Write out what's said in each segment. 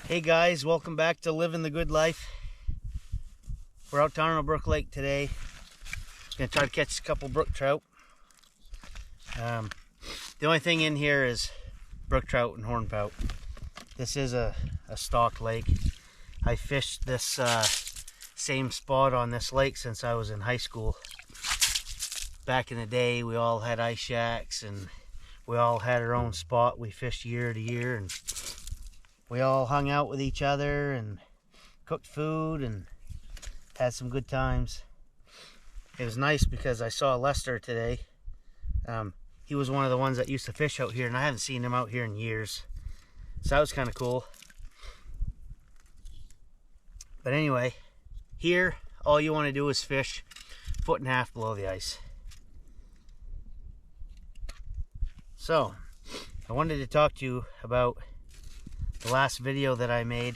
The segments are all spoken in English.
Hey guys, welcome back to Living the Good Life. We're out to Arnold Brook Lake today. Gonna try to catch a couple brook trout. The only thing in here is brook trout and hornpout. This is a stocked lake. I fished this same spot on this lake since I was in high school. Back in the day, we all had ice shacks and we all had our own spot. We fished year to year and we all hung out with each other and cooked food and had some good times. It was nice because I saw Lester today. He was one of the ones that used to fish out here, and I haven't seen him out here in years. So that was kind of cool. But anyway, here all you want to do is fish 1.5 feet below the ice. So I wanted to talk to you about the last video that I made,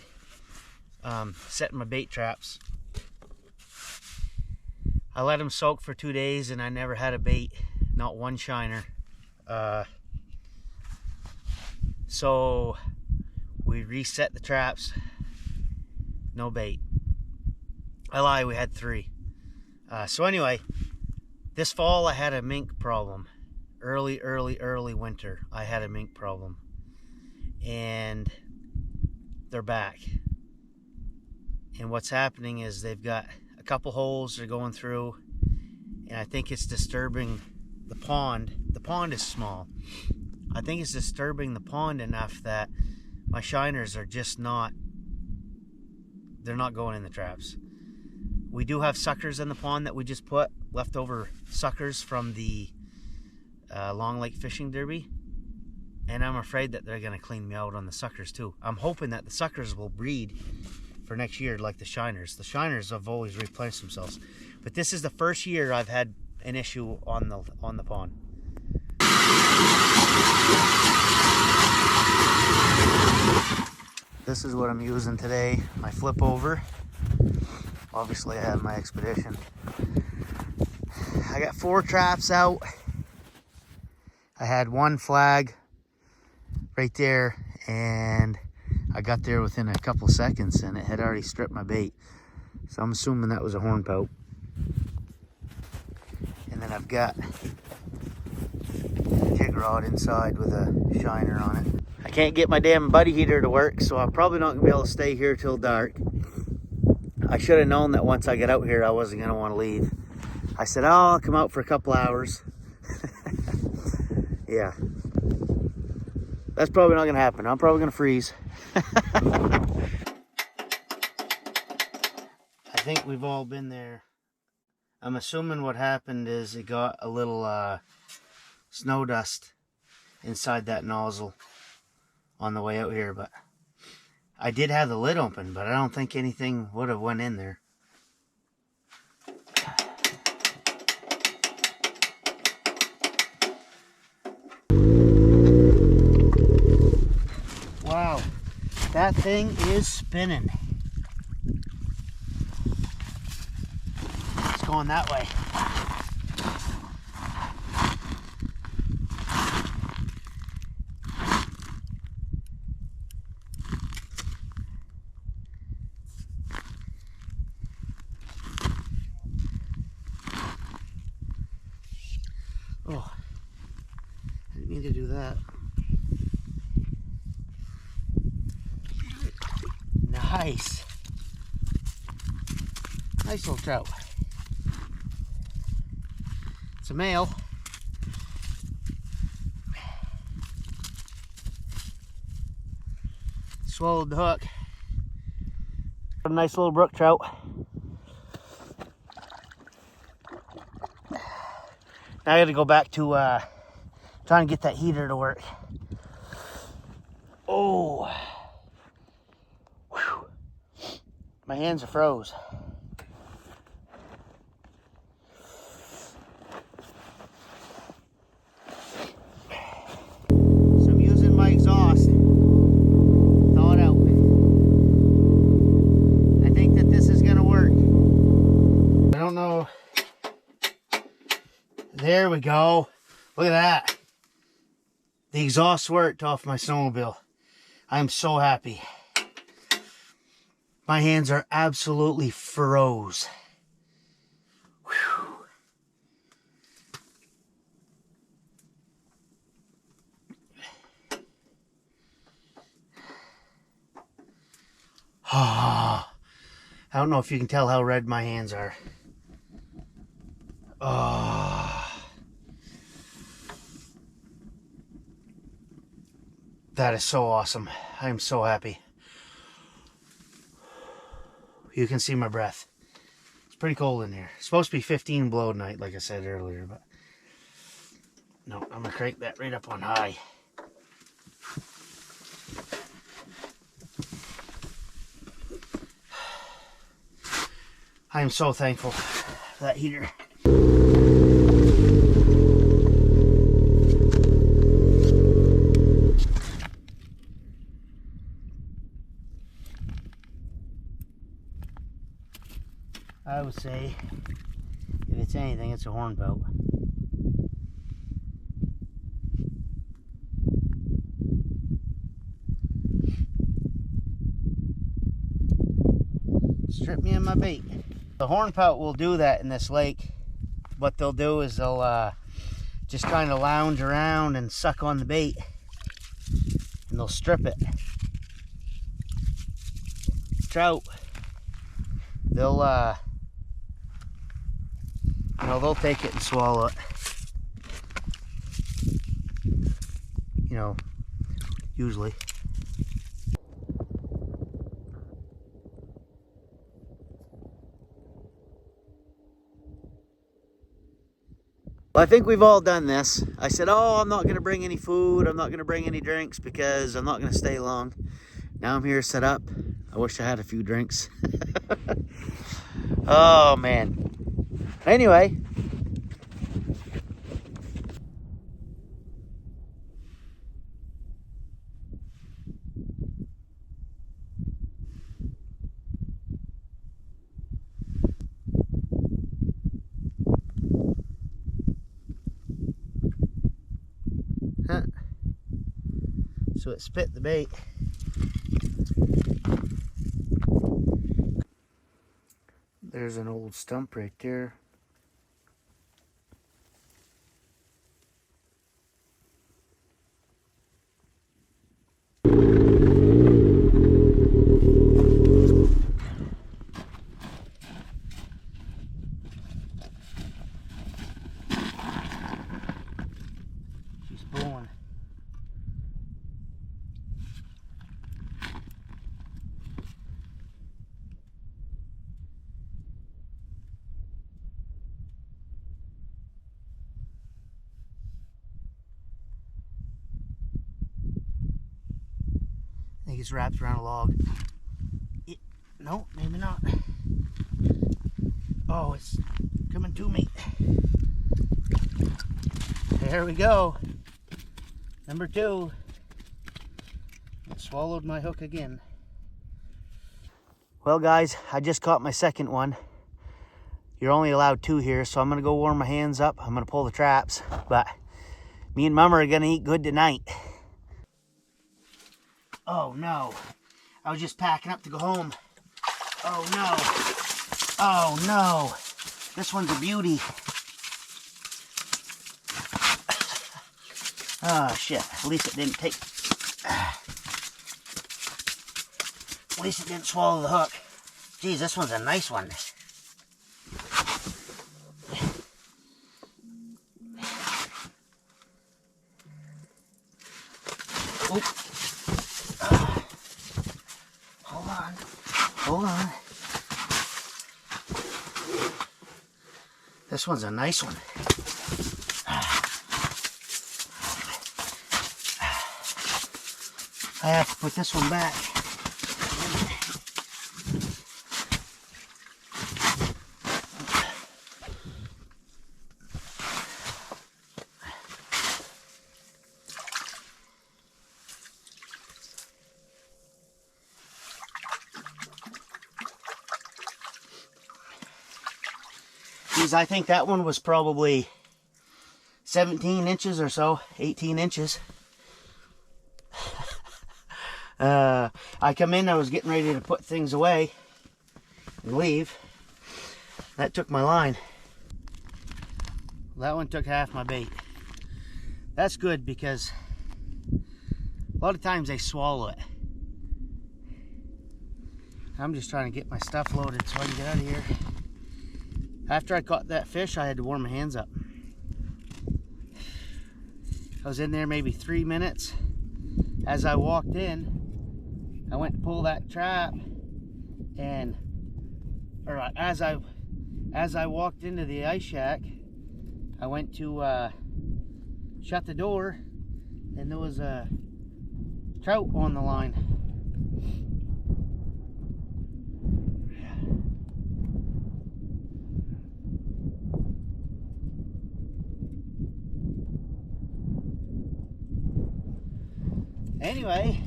setting my bait traps. I let them soak for 2 days and I never had a bait, not one shiner. So we reset the traps, no bait. I lie, we had 3. So anyway, this fall I had a mink problem. Early winter, I had a mink problem. And they're back. And what's happening is they've got a couple holes they're going through, and I think it's disturbing the pond. The pond is small. I think it's disturbing the pond enough that my shiners are just not, they're not going in the traps. We do have suckers in the pond that we just put, leftover suckers from the Long Lake Fishing Derby. And I'm afraid that they're going to clean me out on the suckers too. I'm hoping that the suckers will breed for next year like the shiners. The shiners have always replenished themselves. But this is the first year I've had an issue on the pond. This is what I'm using today. My flip over. Obviously I have my Expedition. I got 4 traps out. I had 1 flag right there, and I got there within a couple seconds and it had already stripped my bait. So I'm assuming that was a hornpout. And then I've got a jig rod inside with a shiner on it. I can't get my damn buddy heater to work, so I'm probably not gonna be able to stay here till dark. I should have known that once I get out here I wasn't gonna want to leave. I said, oh, I'll come out for a couple hours. Yeah. That's probably not going to happen. I'm probably going to freeze. I think we've all been there. I'm assuming what happened is it got a little snow dust inside that nozzle on the way out here. But I did have the lid open, but I don't think anything would have went in there. Wow, that thing is spinning. It's going that way. Oh, I didn't mean to do that. Nice. Nice little trout. It's a male. Swallowed the hook. A nice little brook trout. Now I gotta go back to trying to get that heater to work. Oh. My hands are froze. So I'm using my exhaust. Thaw it out. I think that this is gonna work. I don't know. There we go. Look at that. The exhaust worked off my snowmobile. I'm so happy. My hands are absolutely froze. Whew. Oh, I don't know if you can tell how red my hands are. Oh, that is so awesome. I am so happy. You can see my breath. It's pretty cold in here. It's supposed to be 15 below tonight, like I said earlier, but no, I'm gonna crank that right up on high. I am so thankful for that heater. I would say, if it's anything, it's a hornpout. Strip me of my bait. The hornpout will do that in this lake. What they'll do is they'll just kind of lounge around and suck on the bait, and they'll strip it. Trout, they'll you know, they'll take it and swallow it. You know, usually. Well, I think we've all done this. I said, oh, I'm not going to bring any food. I'm not going to bring any drinks because I'm not going to stay long. Now I'm here set up. I wish I had a few drinks. Oh, man. Anyway. Huh. So it spit the bait. There's an old stump right there. She's pulling. I think it's wrapped around a log. No, maybe not. Oh, it's coming to me. There we go. Number 2. It swallowed my hook again. Well, guys, I just caught my second one. You're only allowed 2 here, so I'm going to go warm my hands up. I'm going to pull the traps, but me and Mama are going to eat good tonight. Oh, no. I was just packing up to go home. Oh, no. Oh, no. This one's a beauty. Oh, shit. At least it didn't take... At least it didn't swallow the hook. Geez, this one's a nice one. Oop. Hold on. Hold on. This one's a nice one. I have to put this one back. Geez, I think that one was probably 17 inches or so, 18 inches. I come in, I was getting ready to put things away and leave. That took my line. That one took half my bait. That's good because a lot of times they swallow it. I'm just trying to get my stuff loaded so I can get out of here. After I caught that fish, I had to warm my hands up. I was in there maybe 3 minutes. As I walked in, I went to pull that trap, and as I walked into the ice shack, I went to shut the door, and there was a trout on the line. Anyway,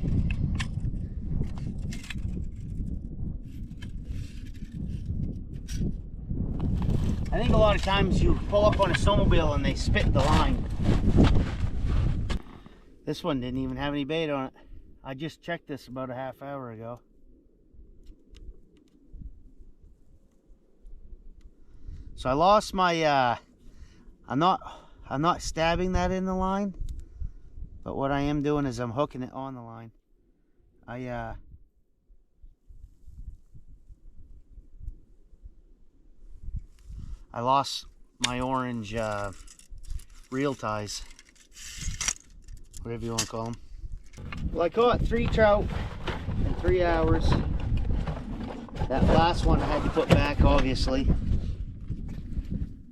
I think a lot of times you pull up on a snowmobile and they spit the line. This one didn't even have any bait on it. I just checked this about a half hour ago. So I lost my, I'm not stabbing that in the line. But what I am doing is I'm hooking it on the line. I lost my orange reel ties, whatever you want to call them. Well, I caught 3 trout in 3 hours. That last one I had to put back, obviously.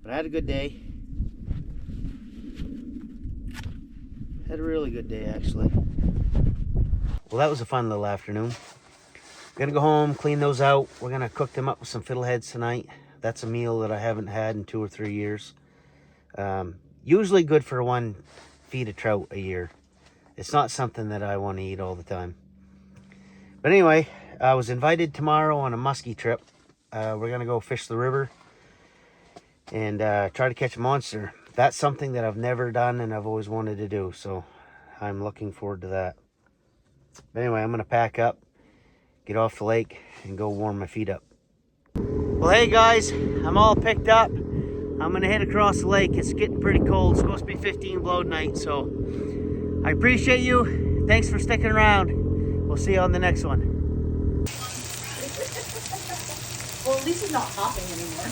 But I had a good day. Had a really good day, actually. Well, that was a fun little afternoon. I'm gonna go home, clean those out. We're gonna cook them up with some fiddleheads tonight. That's a meal that I haven't had in 2 or 3 years. Usually good for 1 feed of trout a year. It's not something that I want to eat all the time. But anyway, I was invited tomorrow on a muskie trip. We're gonna go fish the river and try to catch a monster. That's something that I've never done and I've always wanted to do, so I'm looking forward to that. But anyway, I'm gonna pack up, get off the lake, and go warm my feet up. Well, hey guys, I'm all picked up. I'm gonna head across the lake. It's getting pretty cold. It's supposed to be 15 below tonight, so I appreciate you. Thanks for sticking around. We'll see you on the next one. Well, at least he's not hopping anymore.